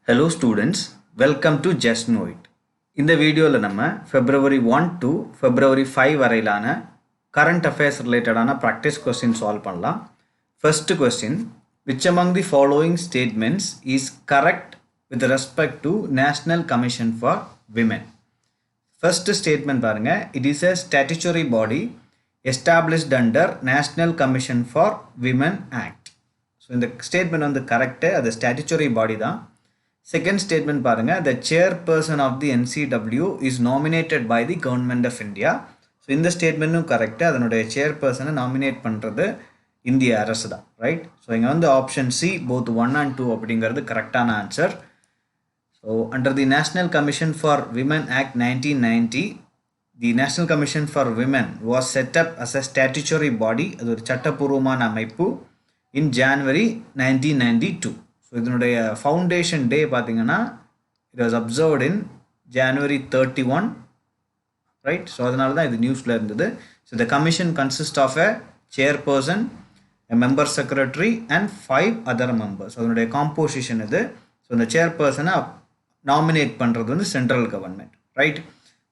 Hello students, welcome to Just Know It. இந்த வீடியோவில் நம்ம February 1 to February 5 வரையிலான current affairs related practice question solve பண்ணலாம். First question, which among the following statements is correct with respect to National Commission for Women? First statement பாருங்க, it is a statutory body established under National Commission for Women Act. So இந்த statement வந்து correct, அது statutory body தான். Second statement பாருங்க, the chairperson of the NCW is nominated by the government of India. So இந்த statementum correct, அதனுடைய chairperson nominate பண்றது இந்திய அரசு தான், right? So இங்க வந்து option C both 1 and 2 அப்படிங்கிறது கரெக்டான answer. So under the National Commission for Women Act 1990, the National Commission for Women was set up as a statutory body, அது ஒரு சட்டபூர்வமான அமைப்பு in January 1992. So இதனுடைய foundation day பார்த்தீங்கன்னா it was observed in January 31, right? So அதனால தான் இது நியூஸ்ல இருந்தது. So the commission consists of a chairperson, a member secretary and 5 other members. So அதனுடைய composition இது. So the chairperson nominate பண்றது வந்து central government, right?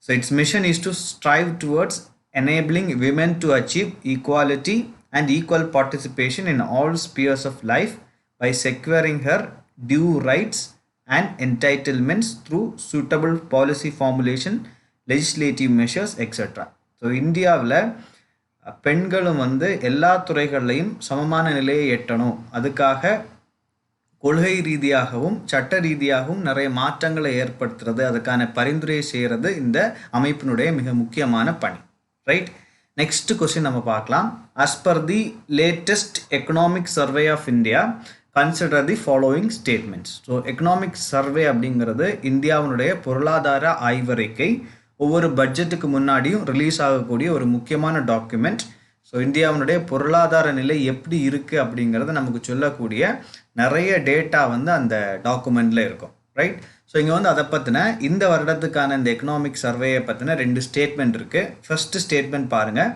So its mission is to strive towards enabling women to achieve equality and equal participation in all spheres of life by securing her due rights and entitlements through suitable policy formulation, legislative measures, etc. So இந்தியாவில் பெண்களும் வந்து எல்லா துறைகளிலையும் சமமான நிலையை எட்டணும், அதுக்காக கொள்கை ரீதியாகவும் சட்ட ரீதியாகவும் நிறைய மாற்றங்களை ஏற்படுத்துறது, அதுக்கான பரிந்துரை செய்கிறது இந்த அமைப்பினுடைய மிக முக்கியமான பணி, ரைட்? நெக்ஸ்ட் கொஸ்டின் நம்ம பார்க்கலாம். as per the latest economic survey of India, consider the following statements. So economic survey அப்படிங்கிறது இந்தியாவினுடைய பொருளாதார ஆய்வறிக்கை, ஒவ்வொரு பட்ஜெட்டுக்கு முன்னாடியும் ரிலீஸ் ஆகக்கூடிய ஒரு முக்கியமான டாக்குமெண்ட். ஸோ இந்தியாவினுடைய பொருளாதார நிலை எப்படி இருக்குது அப்படிங்கிறத நமக்கு சொல்லக்கூடிய நிறைய டேட்டா வந்து அந்த டாக்குமெண்ட்டில் இருக்கும், ரைட்? ஸோ இங்கே வந்து அதை பற்றின இந்த வருடத்துக்கான இந்த எக்கனாமிக் சர்வேயை பற்றின 2 ஸ்டேட்மெண்ட் இருக்குது. ஃபர்ஸ்ட் ஸ்டேட்மெண்ட் பாருங்கள்.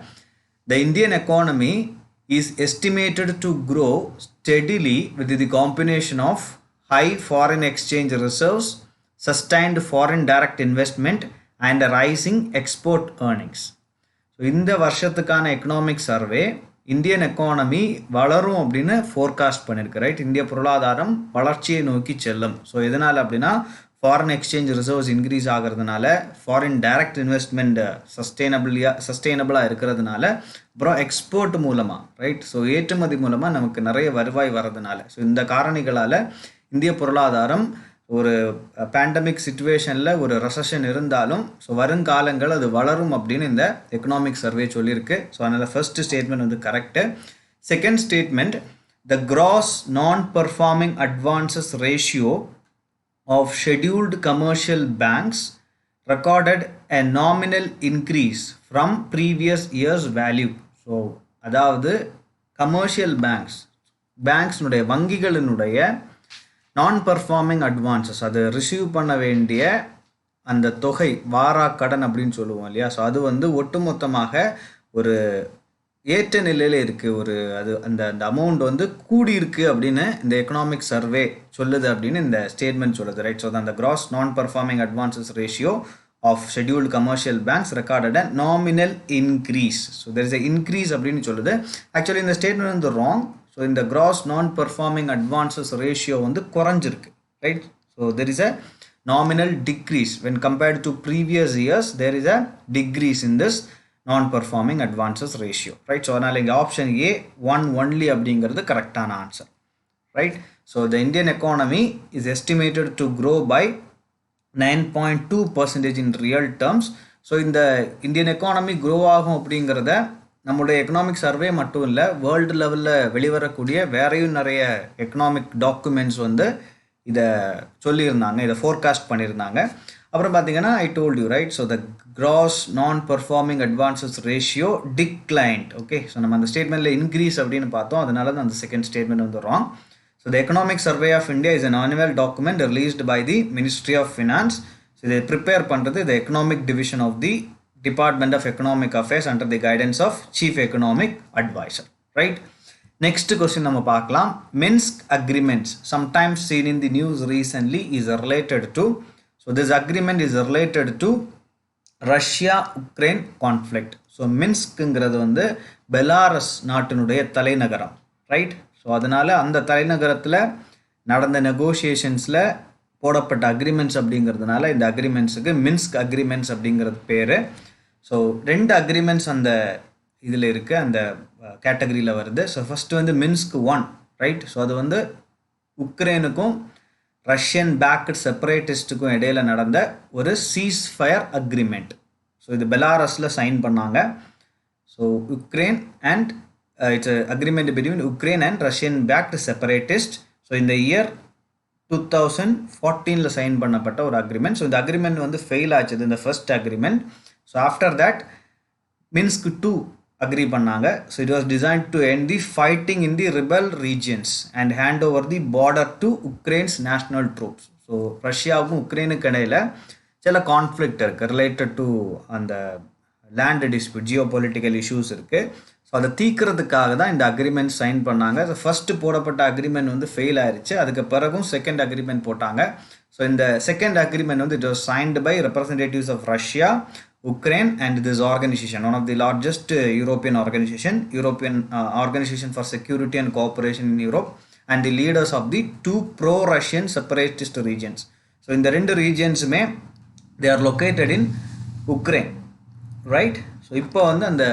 The Indian economy is estimated to grow steadily with the combination of high foreign exchange reserves, sustained foreign direct investment and rising export earnings. So இந்த வருஷத்துக்கான எக்கனாமிக் சர்வே இந்தியன் எக்கானமி வளரும் அப்படின்னு forecast பண்ணியிருக்கு, right? இந்திய பொருளாதாரம் வளர்ச்சியை நோக்கி செல்லும். ஸோ எதனால் அப்படின்னா ஃபாரின் எக்ஸ்சேஞ்ச் ரிசர்வ்ஸ் இன்க்ரீஸ் ஆகிறதுனால, ஃபாரின் டைரக்ட் இன்வெஸ்ட்மெண்ட் சஸ்டெயினபிளாக இருக்கிறதுனால, அப்புறம் எக்ஸ்போர்ட் மூலமாக, ரைட்? ஸோ ஏற்றுமதி மூலமாக நமக்கு நிறைய வருவாய் வர்றதுனால, ஸோ இந்த காரணிகளால் இந்திய பொருளாதாரம் ஒரு பேண்டமிக் சிச்சுவேஷனில் ஒரு ரெசஷன் இருந்தாலும் ஸோ வருங்காலங்கள் அது வளரும் அப்படின்னு இந்த எக்கனாமிக் சர்வே சொல்லியிருக்கு. ஸோ அதனால் ஃபர்ஸ்ட் ஸ்டேட்மெண்ட் வந்து correct. Second statement, the gross non performing advances ratio of scheduled commercial banks recorded a nominal increase from previous year's value. So அதாவது கமர்ஷியல் பேங்க்ஸ்னுடைய வங்கிகளினுடைய நான் பர்ஃபார்மிங் அட்வான்சஸ், அது ரிசீவ் பண்ண வேண்டிய அந்த தொகை, வாராக்கடன் அப்படின்னு சொல்லுவோம் இல்லையா? ஸோ அது வந்து ஒட்டுமொத்தமாக ஒரு ஏற்ற நிலையில் இருக்குது, ஒரு அது அந்த அந்த அமௌண்ட் வந்து கூடியிருக்கு அப்படின்னு இந்த எக்கனாமிக் சர்வே சொல்லுது அப்படின்னு இந்த ஸ்டேட்மெண்ட் சொல்லுது, ரைட்? ஸோ அந்த gross non performing advances ratio of scheduled commercial banks recorded a nominal increase. So there is a increase அப்படின்னு சொல்லுது. ஆக்சுவலி இந்த ஸ்டேட்மெண்ட் வந்து ராங். ஸோ இந்த gross non performing advances ratio வந்து குறைஞ்சிருக்கு, right? So there is a nominal decrease when compared to previous years, there is a decrease in this non-performing advances ratio, right? So அதனால இங்க option A 1 only அப்படிங்கிறது கரெக்டான answer, right? So the Indian economy is estimated to grow by 9.2% in real terms. So இந்த Indian economy grow ஆகும் அப்படிங்கிறத நம்மளுடைய economic survey மட்டும் இல்லை, வேர்ல்டு லெவலில் வெளிவரக்கூடிய வேறையும் நிறைய எக்கனாமிக் டாக்குமெண்ட்ஸ் வந்து இதை சொல்லியிருந்தாங்க, இதை ஃபோர்காஸ்ட் பண்ணியிருந்தாங்க. அப்புறம் பார்த்தீங்கன்னா I told you, right? So the gross non performing advances ratio declined. Okay, so நம்ம அந்த ஸ்டேட்மெண்ட்டில் இன்க்ரீஸ் அப்படின்னு பார்த்தோம், அதனால தான் அந்த செகண்ட் ஸ்டேட்மெண்ட் வந்து wrong. So the economic survey of India is an annual document released by the ministry of finance. So இதை ப்ரிப்பேர் பண்ணுறது the economic division of the department of economic affairs under the guidance of chief economic adviser, right? Next question நம்ம பார்க்கலாம். Minsk Agreements, sometimes seen in the news recently, is related to, so this agreement is related to Russia-Ukraine conflict. So மின்ஸ்க்ங்கிறது வந்து Belarus நாட்டினுடைய தலைநகரம், right? So அதனால் அந்த தலைநகரத்தில் நடந்த நெகோஷியேஷன்ஸில் போடப்பட்ட agreements அப்படிங்கிறதுனால இந்த அக்ரிமெண்ட்ஸுக்கு மின்ஸ்க் அக்ரிமெண்ட்ஸ் அப்படிங்கிறது பேர். ஸோ 2 அக்ரிமெண்ட்ஸ் அந்த இதில் இருக்குது, அந்த கேட்டகரியில் வருது. ஸோ ஃபஸ்ட்டு வந்து மின்ஸ்க் 1, ரைட்? ஸோ அது வந்து உக்ரைனுக்கும் ரஷ்யன் பேக்டு செப்பரேட்டிஸ்ட்டுக்கும் இடையில் நடந்த ஒரு சீஸ் ஃபயர் அக்ரிமெண்ட். ஸோ இது பெலாரஸில் சைன் பண்ணாங்க. So Ukraine and its agreement between Ukraine and Russian backed separatist. So இந்த இயர் 2014 சைன் பண்ணப்பட்ட ஒரு அக்ரிமெண்ட். ஸோ இந்த அக்ரிமெண்ட் வந்து ஃபெயில் ஆச்சுது, இந்த first agreement. So after that Minsk 2 agree பண்ணாங்க. So it was designed to end the fighting in the rebel regions and hand over the border to Ukraine's national troops. So ரஷ்யாவுக்கும் உக்ரைனுக்கு இடையில் சில conflict இருக்குது related to அந்த land dispute, geopolitical issues இருக்குது. So அதை தீர்க்கிறதுக்காக தான் இந்த அக்ரிமெண்ட் சைன் பண்ணாங்க. ஸோ ஃபஸ்ட்டு போடப்பட்ட அக்ரிமெண்ட் வந்து ஃபெயில் ஆயிடுச்சு. அதுக்கு பிறகும் செகண்ட் அக்ரிமெண்ட் போட்டாங்க. ஸோ இந்த செகண்ட் அக்ரிமெண்ட் வந்து it was signed by representatives of Russia, Ukraine and this organization, one of the largest European organization for security and cooperation in Europe, and the leaders of the 2 pro-Russian separatist regions. So in the 2 regions they are located in Ukraine, right? So இப்போ வந்து அந்த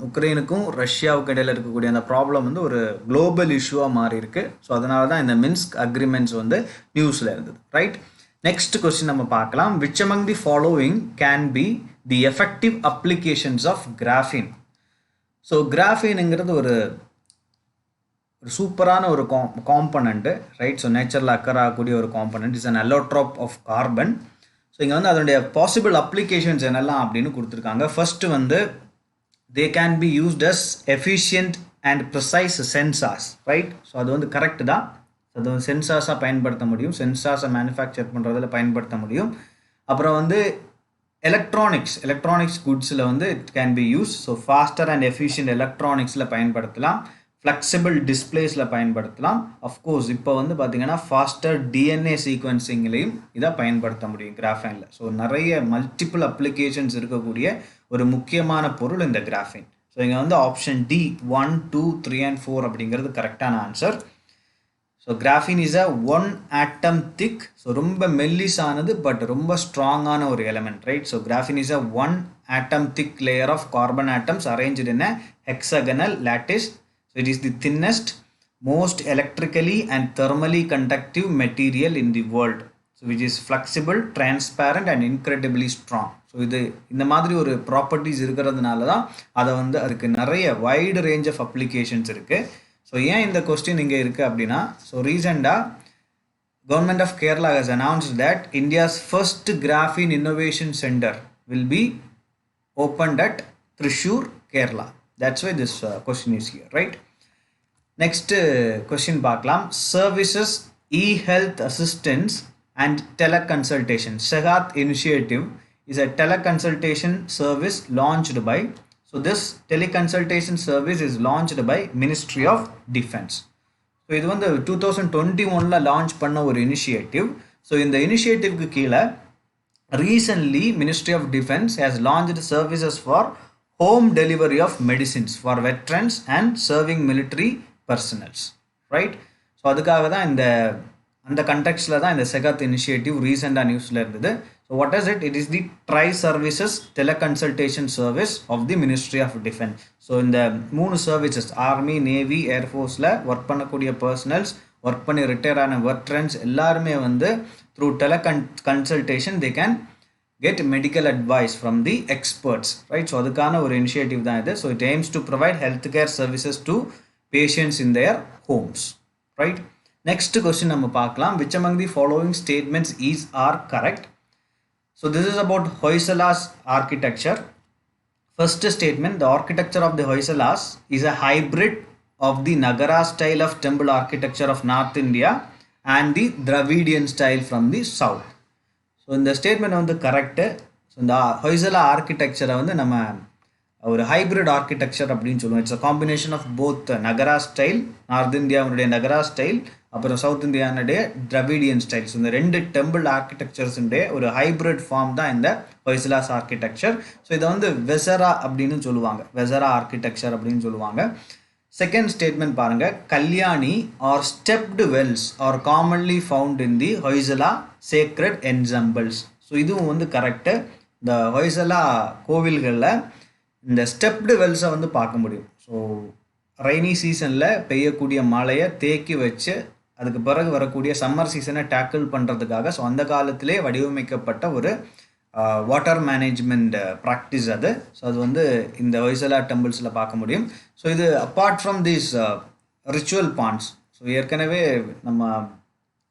உக்ரைனுக்கும் ரஷ்யாவுக்கும் இடையில் இருக்கக்கூடிய அந்த problem வந்து ஒரு global இஷ்யூவாக மாறி இருக்கு. ஸோ அதனால தான் இந்த மின்ஸ்க் அக்ரிமெண்ட்ஸ் வந்து நியூஸில் இருந்தது, ரைட்? நெக்ஸ்ட் கொஸ்டின் நம்ம பார்க்கலாம். Which among the following can be the effective applications of graphene? So கிராஃபீனுங்கிறது ஒரு சூப்பரான ஒரு காம்பனண்ட்டு, ரைட்? ஸோ நேச்சரில் அக்கர் ஆகக்கூடிய ஒரு component, is an allotrope of carbon. So இங்கே வந்து அதனுடைய பாசிபிள் அப்ளிகேஷன்ஸ் என்னெல்லாம் அப்படின்னு கொடுத்துருக்காங்க. ஃபர்ஸ்ட்டு வந்து they can be used as efficient and precise sensors, right? So அது வந்து கரெக்டு தான். அது வந்து சென்சார்ஸாக பயன்படுத்த முடியும், சென்சார்ஸை மேனுஃபேக்சர் பண்ணுறதில் பயன்படுத்த முடியும். அப்புறம் வந்து எலக்ட்ரானிக்ஸ் குட்ஸில் வந்து it can be use. So faster and efficient எலக்ட்ரானிக்ஸில் பயன்படுத்தலாம், ஃப்ளெக்சிபிள் டிஸ்பிளேஸில் பயன்படுத்தலாம். அஃப்கோர்ஸ் இப்போ வந்து பார்த்திங்கன்னா ஃபாஸ்டர் டிஎன்ஏ சீக்வன்சிங்லேயும் இதை பயன்படுத்த முடியும் கிராஃபைனில். ஸோ நிறைய மல்டிபிள் அப்ளிகேஷன்ஸ் இருக்கக்கூடிய ஒரு முக்கியமான பொருள் இந்த கிராஃபைன். ஸோ இங்கே வந்து ஆப்ஷன் டி 1, 2, 3 and 4 அப்படிங்கிறது கரெக்டான answer. So graphene is a 1 atom thick, so ரொம்ப மெல்லிஸானது பட் ரொம்ப ஸ்ட்ராங்கான ஒரு element, right? So graphene is a 1 atom thick layer of carbon atoms arranged in a hexagonal lattice. So it is the thinnest, most electrically and thermally conductive material in the world. So which is flexible, transparent and incredibly strong. So இது இந்த மாதிரி ஒரு properties இருக்கிறதுனால தான் அதை வந்து அதுக்கு நிறைய வைடு ரேஞ்ச் ஆஃப் அப்ளிகேஷன்ஸ் இருக்குது. ஸோ ஏன் இந்த கொஸ்டின் இங்கே இருக்குது அப்படின்னா, ஸோ ரீசெண்டாக government of Kerala has announced that India's first graphene innovation centre will be opened at Thrissur, Kerala. That's why this question is here, right? Next question பார்க்கலாம். Services, e-health assistance and teleconsultation. SeHAT initiative is a teleconsultation service launched by, so this teleconsultation service is launched by Ministry of Defense. So இது வந்து 2021 launch பண்ண ஒரு initiative. So இந்த இனிஷியேட்டிவ்க்கு கீழே recently Ministry of Defense has launched services for home delivery of medicines for veterans and serving military personnels, right? So அதுக்காக தான் அந்த கண்டெக்ஸ்டில் தான் இந்த SeHAT இனிஷியேட்டிவ் ரீசெண்டாக நியூஸில் இருந்தது. So what is it? It is the tri services teleconsultation service of the ministry of defence. So இந்த 3 services, army, navy, ஏர்ஃபோர்ஸில் ஒர்க் பண்ணக்கூடிய பர்சனல்ஸ், ஒர்க் பண்ணி ரிட்டையர் ஆன வெட்ரன்ஸ் எல்லாருமே வந்து through teleconsultation they can get medical advice from the experts, right? So adukana or initiative தான் இது. So it aims to provide healthcare services to patients in their homes, right? Next question நம்ம பார்க்கலாம். Which among the following statements is or correct? So this is about Hoysala's architecture. First statement, the architecture of the Hoysalas is a hybrid of the Nagara style of temple architecture of North India and the Dravidian style from the south. So இந்த statement வந்து correct. So இந்த ஹொய்சலா ஆர்கிடெக்சரை வந்து நம்ம ஒரு hybrid architecture அப்படின்னு சொல்லுவோம். It's a combination of both Nagara style, north இந்தியாவுடைய Nagara style, அப்புறம் சவுத் இந்தியானுடைய திராவிடியன் ஸ்டைல்ஸ். இந்த ரெண்டு டெம்பிள் ஆர்கிடெக்சர்ஸுடைய ஒரு ஹைப்ரிட் ஃபார்ம் தான் இந்த ஹொய்சலாஸ் ஆர்கிடெக்சர். ஸோ இதை வந்து வெசரா அப்படின்னு சொல்லுவாங்க, வெசரா ஆர்கிடெக்சர் அப்படின்னு சொல்லுவாங்க. செகண்ட் ஸ்டேட்மெண்ட் பாருங்க, Kalyani are stepped wells are commonly found in the Hoysala sacred ensembles. So இதுவும் வந்து கரெக்டு. இந்த ஹொய்சலா கோவில்களில் இந்த ஸ்டெப்டு வெல்ஸை வந்து பார்க்க முடியும். ஸோ ரெய்னி சீசனில் பெய்யக்கூடிய மழையை தேக்கி வச்சு அதுக்கு பிறகு வரக்கூடிய சம்மர் சீசனை டேக்கிள் பண்ணுறதுக்காக ஸோ அந்த காலத்திலே வடிவமைக்கப்பட்ட ஒரு வாட்டர் மேனேஜ்மெண்ட் ப்ராக்டிஸ் அது. ஸோ அது வந்து இந்த ஹொய்சலா டெம்பிள்ஸில் பார்க்க முடியும். ஸோ இது apart from these ritual ponds, so ஏற்கனவே நம்ம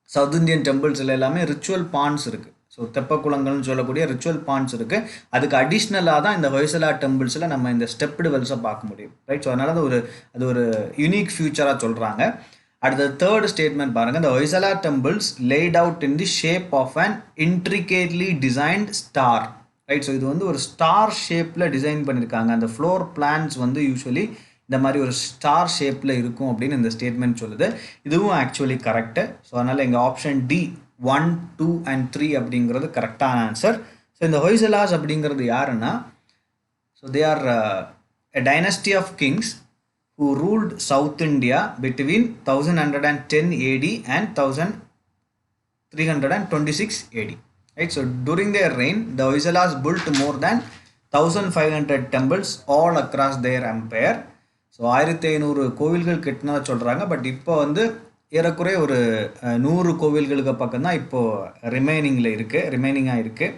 சவுத் இந்தியன் டெம்பிள்ஸில் எல்லாமே ரிச்சுவல் பாண்ட்ஸ் இருக்குது. ஸோ தெப்ப குளங்கள்னு சொல்லக்கூடிய ரிச்சுவல் பாண்ட்ஸ் இருக்குது. அதுக்கு அடிஷ்னலாக தான் இந்த ஹொய்சலா டெம்பிள்ஸில் நம்ம இந்த ஸ்டெப்டு வெல்ஸை பார்க்க முடியும், ரைட். ஸோ அதனால அது ஒரு யூனிக் ஃபியூச்சராக சொல்கிறாங்க. அடுத்த தேர்ட் ஸ்டேட்மெண்ட் பாருங்கள், இந்த Hoysala temples laid out in the shape of an intricately designed star, right. So இது வந்து ஒரு ஸ்டார் ஷேப்பில் டிசைன் பண்ணியிருக்காங்க. அந்த ஃப்ளோர் பிளான்ஸ் வந்து யூஸ்வலி இந்த மாதிரி ஒரு ஸ்டார் ஷேப்பில் இருக்கும் அப்படின்னு இந்த ஸ்டேட்மெண்ட் சொல்லுது. இதுவும் ஆக்சுவலி கரெக்டு. ஸோ அதனால் எங்கள் ஆப்ஷன் டி 1, 2 and 3 அப்படிங்கிறது கரெக்டான ஆன்சர். ஸோ இந்த ஹொய்சலாஸ் அப்படிங்கிறது யாருன்னா, so they are a dynasty of kings who ruled South India between 1110 AD and 1326 AD. Right? So during their reign, the Hoysalas built more than 1500 temples all across their empire. So 1500 கோவில்கள் கட்டினதாக சொல்கிறாங்க. But இப்போ வந்து ஏறக்குறைய ஒரு 100 கோவில்களுக்கு பக்கம் தான் இப்போது ரிமைனிங்காக இருக்குது.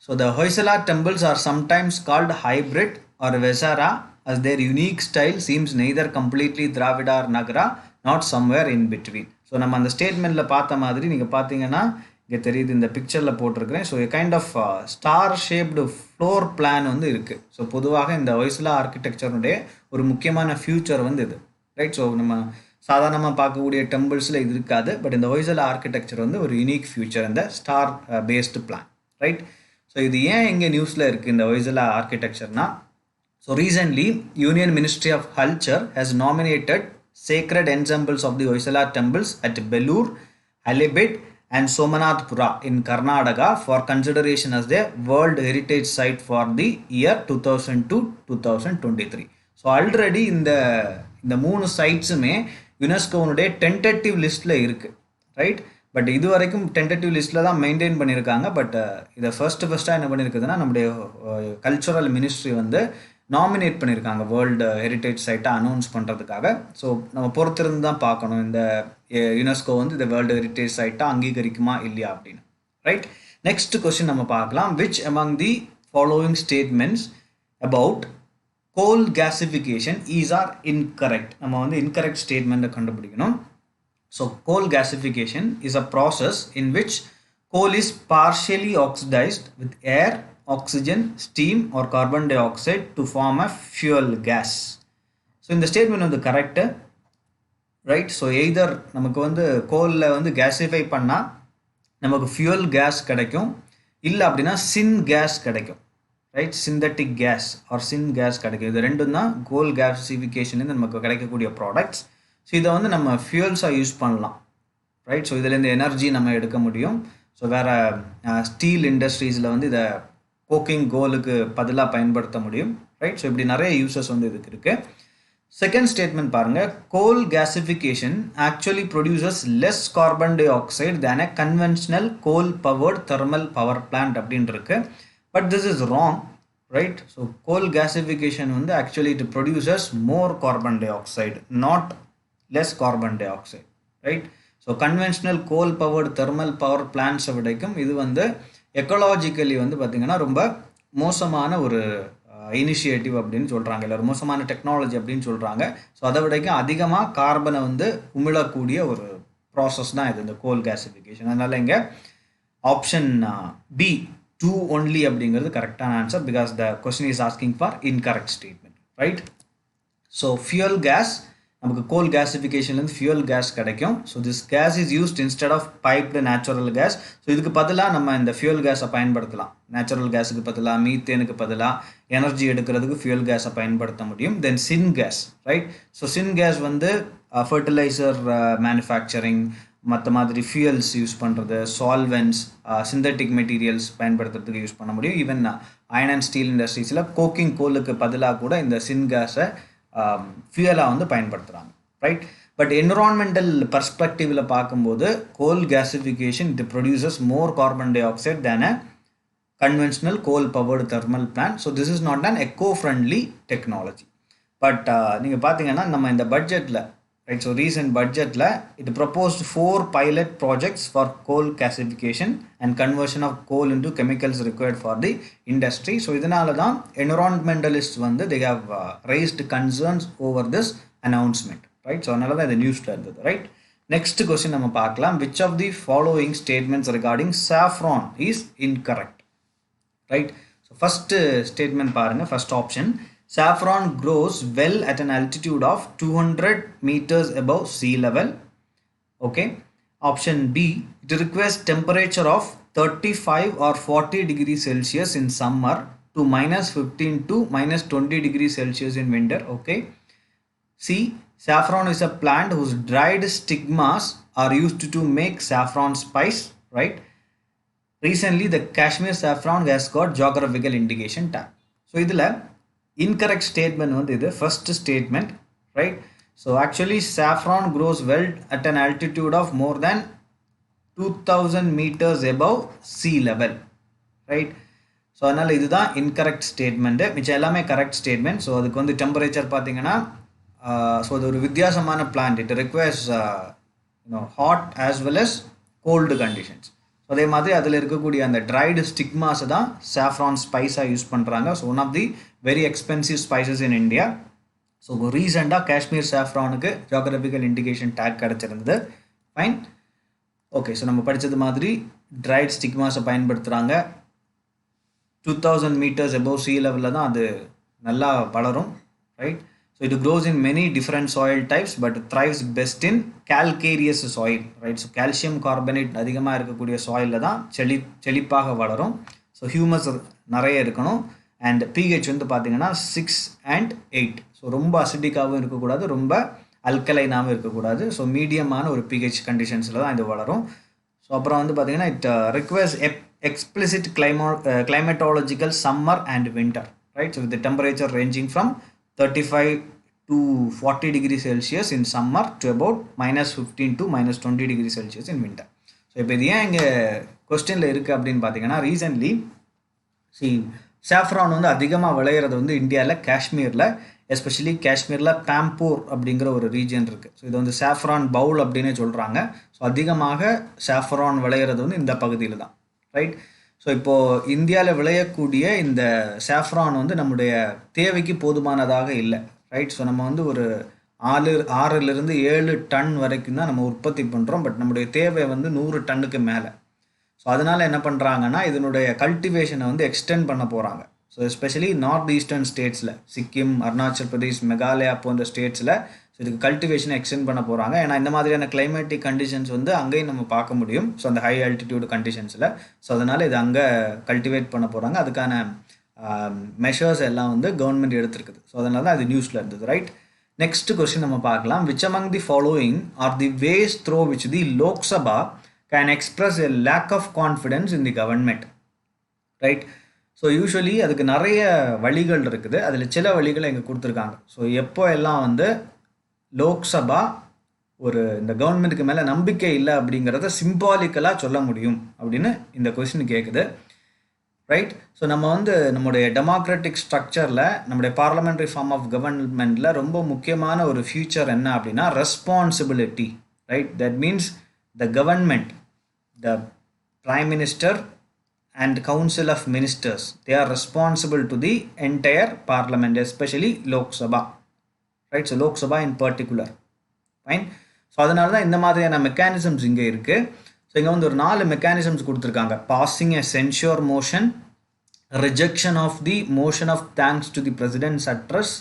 So the Hoysala temples are sometimes called hybrid or Vesara as their unique style seems neither completely Dravida or Nagara, not somewhere in between. So நம்ம அந்த ஸ்டேட்மெண்ட்டில் பார்த்த மாதிரி நீங்கள் பார்த்தீங்கன்னா இங்கே தெரியுது, இந்த பிக்சரில் போட்டிருக்கிறேன். So kind of star shaped floor plan வந்து இருக்குது. ஸோ பொதுவாக இந்த ஹொய்சலா ஆர்கிடெக்சருடைய ஒரு முக்கியமான ஃபியூச்சர் வந்து இது, ரைட். ஸோ நம்ம சாதாரணமாக பார்க்கக்கூடிய டெம்பிள்ஸில் இது இருக்காது. பட் இந்த ஹொய்சலா ஆர்கிடெக்சர் வந்து ஒரு யூனிக் ஃபியூச்சர், இந்த star based plan, right. So இது ஏன் இங்கே நியூஸில் இருக்குது இந்த ஹொய்சலா ஆர்கிடெக்சர்னா, so recently union ministry of culture has nominated sacred ensembles of the Hoysala temples at Belur, Halebed and Somanathpura in Karnataka for consideration as the World Heritage Site for the year 2002-2023. So already இந்த 3 சைட்ஸுமே யுனெஸ்கோனுடைய tentative லிஸ்ட்டில் இருக்குது, right. But இது வரைக்கும் tentative லிஸ்ட்டில் தான் maintain பண்ணியிருக்காங்க. But இதை ஃபஸ்ட்டாக என்ன பண்ணியிருக்குதுன்னா, நம்முடைய கல்ச்சுரல் மினிஸ்ட்ரி வந்து நாமினேட் பண்ணியிருக்காங்க வேர்ல்டு ஹெரிட்டேஜ் சைட்டை அனௌன்ஸ் பண்ணுறதுக்காக. ஸோ நம்ம பொறுத்திருந்து தான் பார்க்கணும் இந்த யுனெஸ்கோ வந்து இந்த வேர்ல்டு ஹெரிட்டேஜ் சைட்டை அங்கீகரிக்குமா இல்லையா அப்படின்னு, ரைட். நெக்ஸ்ட் கொஸ்டின் நம்ம பார்க்கலாம். Which among the following statements about coal gasification is are incorrect. நம்ம வந்து இன்கரெக்ட் ஸ்டேட்மெண்ட்டை கண்டுபிடிக்கணும். So coal gasification is a process in which coal is partially oxidised with air, oxygen, steam or carbon dioxide to form a fuel gas. So இந்த statement வந்து correct, right. So either நமக்கு வந்து கோலில் வந்து கேஸிஃபை பண்ணால் நமக்கு fuel case கிடைக்கும், இல்லை அப்படின்னா சின் கேஸ் கிடைக்கும், ரைட். சிந்தட்டிக் கேஸ் ஆர் சின் கேஸ் கிடைக்கும். இது ரெண்டும் தான் கோல் கேசிஃபிகேஷன்லேருந்து நமக்கு கிடைக்கக்கூடிய ப்ராடக்ட்ஸ். ஸோ இதை வந்து நம்ம ஃபியூயல்ஸாக யூஸ் பண்ணலாம், ரைட். ஸோ இதுலேருந்து எனர்ஜி நம்ம எடுக்க முடியும். ஸோ வேறு ஸ்டீல் இண்டஸ்ட்ரீஸில் வந்து இதை கோக்கிங் கோலுக்கு பதிலாக பயன்படுத்த முடியும், ரைட். ஸோ இப்படி நிறைய யூசஸ் வந்து இதுக்கு இருக்குது. செகண்ட் ஸ்டேட்மெண்ட் பாருங்கள், coal gasification actually produces less carbon dioxide than a conventional coal powered thermal power plant அப்படின்னு இருக்கு. But this is wrong, right. So coal gasification வந்து actually it produces more carbon dioxide, not less carbon dioxide, right. So conventional coal powered thermal power பிளான்ட்ஸை விடைக்கும் இது வந்து ecologically வந்து பார்த்திங்கன்னா ரொம்ப மோசமான ஒரு இனிஷியேட்டிவ் அப்படின்னு சொல்கிறாங்க, இல்லை ஒரு மோசமான டெக்னாலஜி அப்படின்னு சொல்கிறாங்க. ஸோ அதை விடைக்கும் அதிகமாக கார்பனை வந்து உமிழக்கூடிய ஒரு ப்ராசஸ் தான் இது, இந்த கோல் கேசிஃபிகேஷன். அதனால் இங்கே ஆப்ஷன் பி 2 ஒன்லி அப்படிங்கிறது கரெக்டான answer, because the question is asking for incorrect statement, right. So fuel gas நமக்கு coal gasificationலேருந்து fuel gas கிடைக்கும். So this gas is used instead of piped natural gas. So இதுக்கு பதிலாக நம்ம இந்த fuel gas பயன்படுத்தலாம். நேச்சுரல் கேஸுக்கு பதிலாக மீத்தேனுக்கு பதிலாக எனர்ஜி எடுக்கிறதுக்கு fuel gas பயன்படுத்த முடியும். Then syngas, right? So syngas வந்து ஃபர்டிலைசர் மேனுஃபேக்சரிங், மற்ற மாதிரி ஃபியூயல்ஸ் யூஸ் பண்ணுறது, சால்வென்ட்ஸ், சிந்தட்டிக் மெட்டீரியல்ஸ் பயன்படுத்துறதுக்கு யூஸ் பண்ண முடியும். ஈவன் அயன் அண்ட் ஸ்டீல் இண்டஸ்ட்ரீஸில் கோக்கிங் கோலுக்கு பதிலாக கூட இந்த சின்காஸை ஃபியூயலாக வந்து பயன்படுத்துகிறாங்க, ரைட்? பட் என்விரான்மெண்டல் பர்ஸ்பெக்டிவில் பார்க்கும்போது coal gasification it produces more carbon dioxide than a conventional coal powered thermal plant. So this is not an eco friendly technology. But நீங்கள் பார்த்தீங்கன்னா நம்ம இந்த பட்ஜெட்டில், ரைட், ஸோ ரீசெண்ட் பட்ஜெட்டில் it proposed 4 pilot projects for coal gasification and conversion of coal into chemicals required for the industry. So இதனால தான் environmentalists வந்து they have raised concerns over this announcement, right? So அதனால தான் இந்த நியூஸில் இருந்தது, right? Next question நம்ம பார்க்கலாம். which of the following statements regarding saffron is incorrect? Right? So first statement பாருங்க, first option, saffron grows well at an altitude of 200 meters above sea level. Okay. Option B, it requires temperature of 35 or 40 degrees Celsius in summer to -15 to -20 degrees Celsius in winter. Okay. C, saffron is a plant whose dried stigmas are used to make saffron spice, right? Recently the Kashmir saffron has got geographical indication tag. So இதில் incorrect statement வந்து இது first statement, right? So actually saffron grows well at an altitude of more than 2000 meters above sea level, right? So அதனால் இதுதான் incorrect statement. மிச்சம் எல்லாமே correct statement. So அதுக்கு வந்து temperature பார்த்தீங்கன்னா ஸோ அது ஒரு வித்தியாசமான plant. It requires hot as well as cold conditions. அதே மாதிரி அதில் இருக்கக்கூடிய அந்த ட்ரைடு ஸ்டிக்மாஸை தான் சாஃப்ரான் ஸ்பைஸாக யூஸ் பண்ணுறாங்க. So one of the very expensive spices in India. So ரீசெண்டாக காஷ்மீர் சாஃப்ரானுக்கு ஜியோகிராஃபிக்கல் இண்டிகேஷன் டேக் கிடச்சிருந்தது. Fine, okay. ஸோ நம்ம படித்தது மாதிரி ட்ரைட் ஸ்டிக்மாஸை பயன்படுத்துகிறாங்க. 2000 meters above sea லெவலில் தான் அது நல்லா வளரும், right? So it grows in many different soil types but thrives best in calcareous soil, right? So calcium carbonate அதிகமாக இருக்கக்கூடிய சாயிலில் தான் செழிப்பாக வளரும். ஸோ ஹியூமஸ் நிறைய இருக்கணும். அண்ட் pH வந்து பார்த்தீங்கன்னா 6 and 8. ஸோ ரொம்ப அசிடிக்காகவும் இருக்கக்கூடாது, ரொம்ப அல்கலைனாகவும் இருக்கக்கூடாது. ஸோ மீடியமான ஒரு pH கண்டிஷன்ஸில் தான் இது வளரும். ஸோ அப்புறம் வந்து பார்த்தீங்கன்னா it requires explicit climatological summer and winter, right? So with the temperature ranging from 35 to 40 degrees Celsius in summer to about -15 to -20 degrees Celsius in winter. So இப்போ இது ஏன் இங்கே கொஸ்டினில் இருக்குது அப்படின்னு பார்த்தீங்கன்னா, ரீசன்ட்லி சாஃப்ரான் வந்து அதிகமாக விளையிறது வந்து இந்தியாவில் காஷ்மீரில், எஸ்பெஷலி காஷ்மீரில் பாம்பூர் அப்படிங்கிற ஒரு ரீஜன் இருக்குது. ஸோ இது வந்து சாஃப்ரான் பவுல் அப்படின்னு சொல்கிறாங்க. ஸோ அதிகமாக சாஃப்ரான் விளையிறது வந்து இந்த பகுதியில் தான், ரைட்? ஸோ இப்போது இந்தியாவில் விளையக்கூடிய இந்த சாஃப்ரான் வந்து நம்முடைய தேவைக்கு போதுமானதாக இல்லை, ரைட்? ஸோ நம்ம வந்து ஒரு 6-7 டன் வரைக்கும் தான் நம்ம உற்பத்தி பண்ணுறோம். பட் நம்முடைய தேவை வந்து 100 டன்னுக்கு மேலே. ஸோ அதனால் என்ன பண்ணுறாங்கன்னா இதனுடைய கல்டிவேஷனை வந்து எக்ஸ்டெண்ட் பண்ண போகிறாங்க. ஸோ எஸ்பெஷலி நார்த் ஈஸ்டர்ன் ஸ்டேட்ஸில், சிக்கிம், அருணாச்சல் பிரதேஷ், மெகாலயா போன்ற ஸ்டேட்ஸில் ஸோ இதுக்கு கல்டிவேஷனை எக்ஸ்டெண்ட் பண்ண போகிறாங்க. ஏன்னா இந்த மாதிரியான கிளைமேட்டிக் கண்டிஷன்ஸ் வந்து அங்கேயும் நம்ம பார்க்க முடியும். ஸோ அந்த ஹை ஆல்டிடியூட் கண்டிஷன்ஸில். ஸோ அதனால் இது அங்கே கல்டிவேட் பண்ண போகிறாங்க. அதுக்கான மெஷர்ஸ் எல்லாம் வந்து கவர்மெண்ட் எடுத்துருக்குது. ஸோ அதனால தான் அது நியூஸில் இருந்தது, ரைட்? நெக்ஸ்ட் கொஸ்டின் நம்ம பார்க்கலாம். Which among the following are the ways through which the Lok Sabha can express a lack of confidence in the government, right? So usually அதுக்கு நிறைய வழிகள் இருக்குது. அதில் சில வழிகளை இங்கே கொடுத்துருக்காங்க. ஸோ எப்போ எல்லாம் வந்து லோக்சபா ஒரு இந்த கவர்மெண்ட்டுக்கு மேலே நம்பிக்கை இல்லை அப்படிங்கிறத சிம்பாலிக்கலாக சொல்ல முடியும் அப்படின்னு இந்த கொஸ்டின் கேட்குது, ரைட்? ஸோ நம்ம வந்து நம்முடைய டெமோக்ராட்டிக் ஸ்ட்ரக்சரில், நம்முடைய பார்லமெண்ட்ரி ஃபார்ம் ஆஃப் கவர்மெண்ட்டில் ரொம்ப முக்கியமான ஒரு ஃபியூச்சர் என்ன அப்படின்னா responsibility, right? That means the government, the prime minister and council of ministers, they are responsible to the entire parliament, especially Lok Sabha, right? So Lok Sabha in particular, fine. So அதனால தான் இந்த மாதிரியான mechanisms இங்கே இருக்குது. So இங்கே வந்து ஒரு 4 mechanisms கொடுத்துருக்காங்க. Passing a censure motion, rejection of the motion of thanks to the president's address,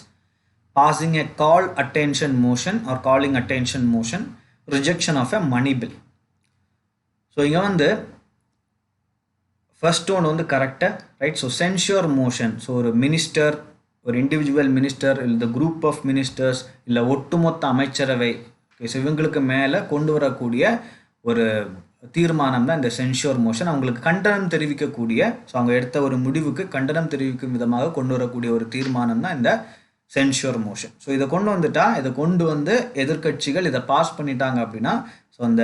passing a call attention motion or calling attention motion, rejection of a money bill. So இங்கே வந்து first one வந்து கரெக்டாக right. So சென்ஷூர் motion, so ஒரு minister, ஒரு individual minister இல்லை group of ministers இல்லை ஒட்டுமொத்த அமைச்சரவை, ஸோ இவங்களுக்கு மேலே கொண்டு வரக்கூடிய ஒரு தீர்மானம் தான் இந்த சென்ஷூர் மோஷன். அவங்களுக்கு கண்டனம் தெரிவிக்கக்கூடிய, ஸோ அவங்க எடுத்த ஒரு முடிவுக்கு கண்டனம் தெரிவிக்கும் விதமாக கொண்டு வரக்கூடிய ஒரு தீர்மானம் தான் இந்த சென்ஷூர் மோஷன். ஸோ இதை கொண்டு வந்துட்டா, இதை கொண்டு வந்து எதிர்கட்சிகள் இதை பாஸ் பண்ணிட்டாங்க அப்படின்னா, ஸோ அந்த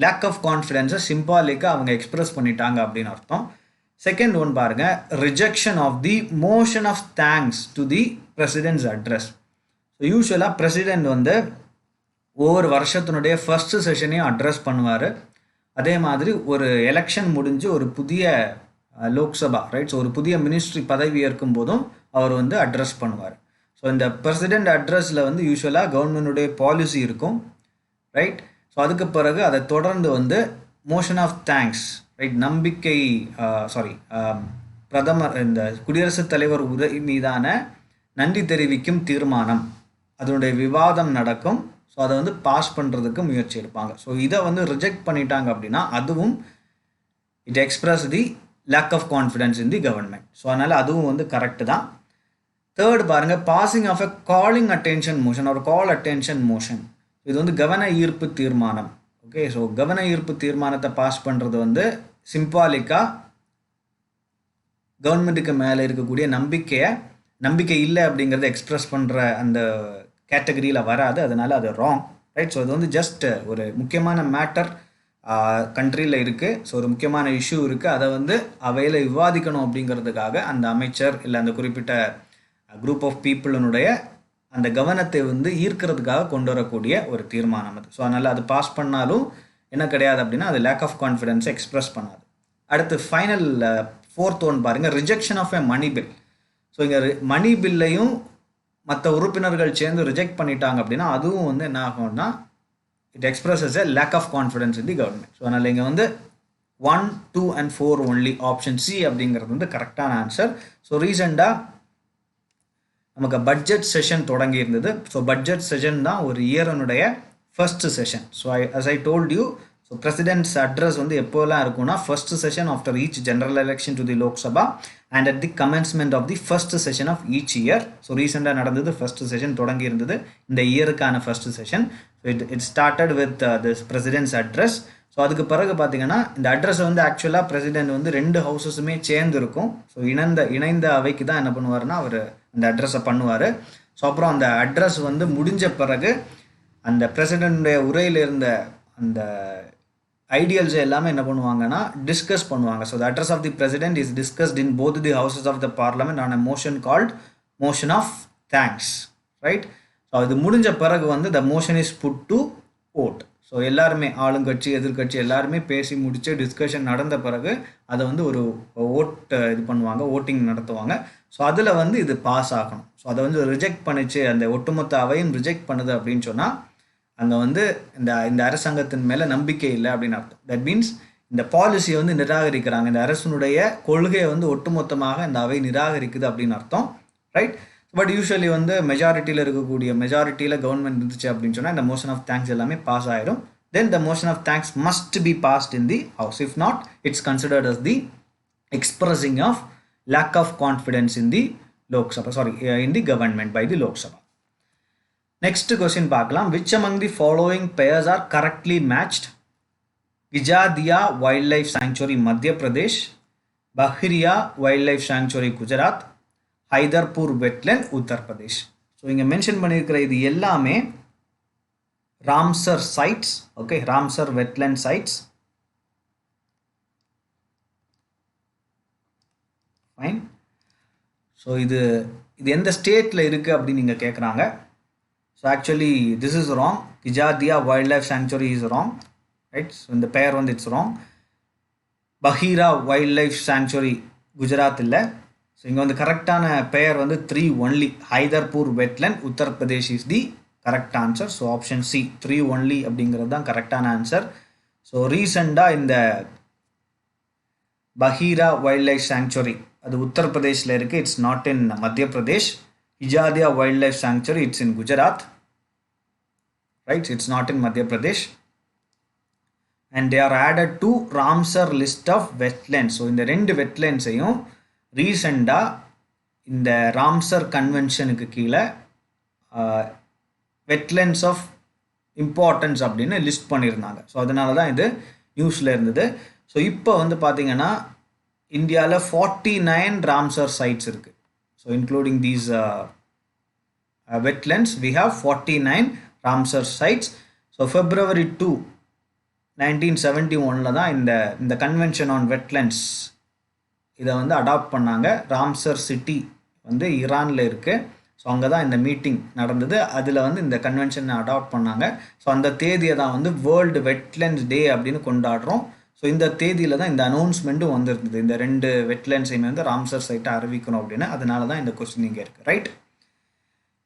லேக் ஆஃப் கான்ஃபிடென்ஸை சிம்பாலிக்காக அவங்க எக்ஸ்பிரஸ் பண்ணிட்டாங்க அப்படின்னு அர்த்தம். செகண்ட் ஒன் பாருங்க, rejection of the motion of thanks to the president's address. So யூஸ்வலாக பிரசிடென்ட் வந்து ஒவ்வொரு வருஷத்தினுடைய ஃபர்ஸ்ட் செஷனையும் அட்ரஸ் பண்ணுவார். அதே மாதிரி ஒரு எலெக்ஷன் முடிஞ்சு ஒரு புதிய லோக்சபா ரைட், ஸோ ஒரு புதிய மினிஸ்ட்ரி பதவி ஏற்கும் போதும் அவர் வந்து அட்ரஸ் பண்ணுவார். ஸோ இந்த பிரசிடென்ட் அட்ரஸில் வந்து யூஸ்வலாக கவர்மெண்டுடைய பாலிசி இருக்கும் ரைட். ஸோ அதுக்கு பிறகு அதை தொடர்ந்து வந்து மோஷன் ஆஃப் தேங்க்ஸ் ரைட், நம்பிக்கை பிரதமர் இந்த குடியரசுத் தலைவர் உரை மீதான நன்றி தெரிவிக்கும் தீர்மானம், அதனுடைய விவாதம் நடக்கும். ஸோ அதை வந்து பாஸ் பண்ணுறதுக்கு முயற்சி எடுப்பாங்க. ஸோ இதை வந்து ரிஜெக்ட் பண்ணிட்டாங்க அப்படின்னா அதுவும் it express the lack of confidence in the government. So அதனால் அதுவும் வந்து கரெக்டு தான். தேர்ட் பாருங்கள், passing of a calling attention motion ஒரு கால் அட்டென்ஷன் மோஷன். இது வந்து கவன ஈர்ப்பு தீர்மானம். ஓகே, ஸோ கவன ஈர்ப்பு தீர்மானத்தை பாஸ் பண்ணுறது வந்து சிம்பாலிக்காக கவர்மெண்ட்டுக்கு மேலே இருக்கக்கூடிய நம்பிக்கை இல்லை அப்படிங்கிறத எக்ஸ்பிரஸ் பண்ணுற அந்த கேட்டகரியில் வராது. அதனால் அது ராங் ரைட். ஸோ இது வந்து ஜஸ்ட் ஒரு முக்கியமான மேட்டர் கண்ட்ரியில் இருக்குது. ஸோ ஒரு முக்கியமான இஷ்யூ இருக்குது, அதை வந்து அவையில் விவாதிக்கணும் அப்படிங்கிறதுக்காக அந்த அமைச்சர் இல்லை அந்த குறிப்பிட்ட குரூப் ஆஃப் பீப்புளினுடைய அந்த கவனத்தை வந்து ஈர்க்கிறதுக்காக கொண்டு வரக்கூடிய ஒரு தீர்மானம் அது. ஸோ அதனால் அது பாஸ் பண்ணாலும் என்ன கிடையாது அப்படின்னா அது லேக் ஆஃப் கான்ஃபிடென்ஸை எக்ஸ்பிரஸ் பண்ணாது. அடுத்து ஃபைனல் ஃபோர்த் ஒன் பாருங்கள், rejection of a money bill. So இங்கே மணி பில்லையும் மற்ற உறுப்பினர்கள் சேர்ந்து ரிஜெக்ட் பண்ணிட்டாங்க அப்படின்னா அதுவும் வந்து என்ன ஆகும்னா it expresses a lack of confidence in the government. So அதனால் இங்கே வந்து 1, 2 and 4 ஒன்லி ஆப்ஷன் சி அப்படிங்கிறது வந்து கரெக்டான ஆன்சர். ஸோ ரீசெண்டாக நமக்கு பட்ஜெட் செஷன் தொடங்கி இருந்தது. ஸோ பட்ஜெட் செஷன் தான் ஒரு இயரனுடைய first session. So as I told you, so president's address வந்து எப்போலாம் இருக்கும்னா first session after each general election to the Lok Sabha and at the commencement of the first session of each year. So ரீசெண்டாக நடந்தது, first session தொடங்கி இருந்தது இந்த இயருக்கான first session. So it started with this president's address. So அதுக்கு பிறகு பார்த்தீங்கன்னா இந்த அட்ரஸ் வந்து ஆக்சுவலாக பிரசிடென்ட் வந்து 2 ஹவுசஸுமே சேர்ந்து இருக்கும். ஸோ இணைந்த அவைக்கு தான் என்ன பண்ணுவார்னா அவர் அந்த அட்ரஸை பண்ணுவார். ஸோ அப்புறம் அந்த அட்ரஸ் வந்து முடிஞ்ச பிறகு அந்த பிரசிடென்ட்டுடைய உரையில் இருந்த அந்த ஐடியல்ஸ் எல்லாமே என்ன பண்ணுவாங்கன்னா டிஸ்கஸ் பண்ணுவாங்க. So the address of the president is discussed in both the houses of the parliament on a motion called motion of thanks right. So இது முடிஞ்ச பிறகு வந்து the motion is put to vote. So எல்லாருமே ஆளுங்கட்சி எதிர்கட்சி எல்லாருமே பேசி முடிச்சு டிஸ்கஷன் நடந்த பிறகு அதை வந்து ஒரு இது பண்ணுவாங்க, ஓட்டிங் நடத்துவாங்க. ஸோ அதில் வந்து இது பாஸ் ஆகணும். ஸோ அதை வந்து ரிஜெக்ட் பண்ணிச்சு, அந்த ஒட்டுமொத்த அவையும் ரிஜெக்ட் பண்ணுது அப்படின்னு சொன்னால் அங்கே வந்து இந்த அரசாங்கத்தின் மேலே நம்பிக்கை இல்லை அப்படின்னு அர்த்தம். தட் மீன்ஸ் இந்த பாலிசியை வந்து நிராகரிக்கிறாங்க, இந்த அரசனுடைய கொள்கையை வந்து ஒட்டுமொத்தமாக இந்த அவை நிராகரிக்குது அப்படின்னு அர்த்தம் ரைட். பட் யூஸ்வலி வந்து மெஜாரிட்டியில் கவர்மெண்ட் இருந்துச்சு அப்படின்னு சொன்னால் இந்த மோஷன் ஆஃப் தேங்க்ஸ் எல்லாமே பாஸ் ஆயிடும். Then the motion of thanks must be passed in the house. If not it's considered as the expressing of lack of confidence in the Lok Sabha, in the government by the Lok Sabha. Next question பார்க்கலாம். Which among the following pairs are correctly matched? Gijadia Wildlife Sanctuary Madhya Pradesh, Bahriya Wildlife Sanctuary Gujarat, Haidarpur Wetland Uttar Pradesh. So இங்கே mention பண்ணியிருக்கிற இது எல்லாமே Ramsar sites. Okay, Ramsar wetland sites. Fine. So இது எந்த ஸ்டேட்டில் இருக்குது அப்படின்னு நீங்கள் கேட்குறாங்க. So actually this is wrong. Khijadiya wild life sanctuary is wrong right. So இந்த பெயர் வந்து it's wrong. Bakhira wild life sanctuary Gujarat இல்லை. ஸோ இங்கே வந்து கரெக்டான பெயர் வந்து 3 only. Haidarpur wetland Uttar Pradesh is the correct answer. So option C 3 only அப்படிங்கிறது தான் கரெக்டான ஆன்சர். ஸோ ரீசெண்டாக இந்த பஹீரா வைல்ட் லைஃப் சாங்சுரி அது உத்தரப்பிரதேஷில் இருக்குது. இட்ஸ் நாட் இன் மத்திய Pradesh. Hijadia Wildlife Sanctuary, it's in Gujarat, right? It's not in Madhya Pradesh. And they are added to Ramsar list of wetlands. So இந்த ரெண்டு wetlands-ஐயும் ரீசெண்டாக இந்த ராம்சர் கன்வென்ஷனுக்கு கீழே wetlands of importance அப்படின்னு list பண்ணியிருந்தாங்க. ஸோ அதனால தான் இது நியூஸில் இருந்தது. ஸோ இப்போ வந்து பார்த்தீங்கன்னா இந்தியாவில் 49 ராம்சர் சைட்ஸ் இருக்குது. So including these wetlands, we have 49 Ramsar sites. So February 2, 1971 தான் இந்த கன்வென்ஷன் ஆன் வெட்லேண்ட்ஸ் இதை வந்து அடாப்ட் பண்ணாங்க. ராம்சர் சிட்டி வந்து ஈரானில் இருக்குது. ஸோ அங்கே தான் இந்த மீட்டிங் நடந்தது. அதில் வந்து இந்த கன்வென்ஷனை அடாப்ட் பண்ணாங்க. ஸோ அந்த தேதியை தான் வந்து வேர்ல்டு வெட்லேண்ட்ஸ் டே அப்படின்னு கொண்டாடுறோம். ஸோ இந்த தேதியில் தான் இந்த அனௌன்ஸ்மெண்ட்டும் வந்திருந்தது. இந்த ரெண்டு வெட்லேண்ட்ஸையுமே வந்து ராம்சர் சைட்டை அறிவிக்கணும் அப்படின்னு. அதனால தான் இந்த கொஸ்டின் இங்கே இருக்குது, ரைட்?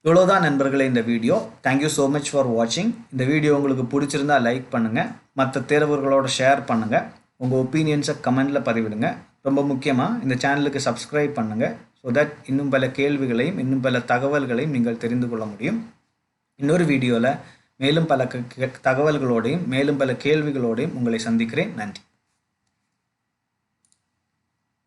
இவ்வளோதான் நண்பர்களே இந்த video. Thank you so much for வாட்சிங். இந்த வீடியோ உங்களுக்கு பிடிச்சிருந்தா லைக் பண்ணுங்கள், மற்ற தேர்வர்களோட ஷேர் பண்ணுங்கள், உங்கள் ஒப்பீனியன்ஸை கமெண்டில் பதிவிடுங்க. ரொம்ப முக்கியமாக இந்த சேனலுக்கு சப்ஸ்கிரைப் பண்ணுங்கள். ஸோ தட் இன்னும் பல கேள்விகளையும் இன்னும் பல தகவல்களையும் நீங்கள் தெரிந்து கொள்ள முடியும். இன்னொரு வீடியோவில் மேலும் பல தகவல்களோடையும் மேலும் பல கேள்விகளோடையும் உங்களை சந்திக்கிறேன். நன்றி.